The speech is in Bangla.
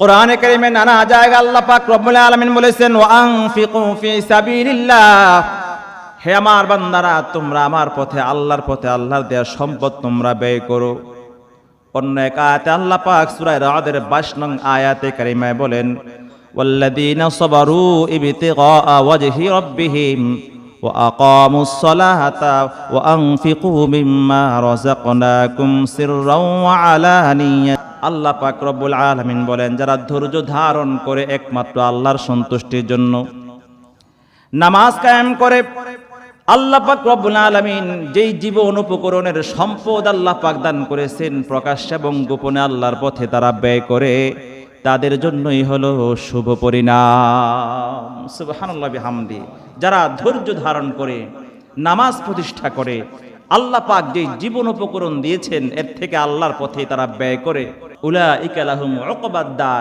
কোরআনে কারিমে নানা জায়গায় আল্লাহ পাক রব্বুল আলামিন বলেছেন ওয়া আনফিকু ফি সাবিলিল্লাহ, হে আমার বান্দারা তোমরা আমার পথে আল্লাহর পথে আল্লাহর দেয়া সম্পদ তোমরা ব্যয় করো। অন্য এক আয়াতে আল্লাহ পাক সূরা রাদের 22 নং আয়াতে কারিমায় বলেন ওয়াল্লাযীনা সাবারু ইবতিগা ওয়াজহি রাব্বিহিম ওয়া আকামুস সালাতা ওয়া আনফিকু মিম্মা রাযাকনাকুম সিররাও ওয়া আলানিয়া। আল্লাহ পাক রব্বুল আলামিন বলেন যারা ধৈর্য ধারণ করে একমাত্র আল্লাহর সন্তুষ্টির জন্য নামাজ কায়েম করে, আল্লাহ পাক রব্বুল আলামিন যেই জীবন উপকরণের সম্পদ আল্লাহ পাক দান করেছেন প্রকাশ্যে এবং গোপনে আল্লাহর পথে তারা ব্যয় করে, তাদের জন্যই হলো শুভ পরিণাম। সুবহানাল্লাহ বিহামদি। যারা ধৈর্য ধারণ করে নামাজ প্রতিষ্ঠা করে, আল্লাহ পাক যেই জীবন উপকরণ দিয়েছেন এর থেকে আল্লাহর পথে তারা ব্যয় করে, উলাইকা লাহুম উকবাদ দার,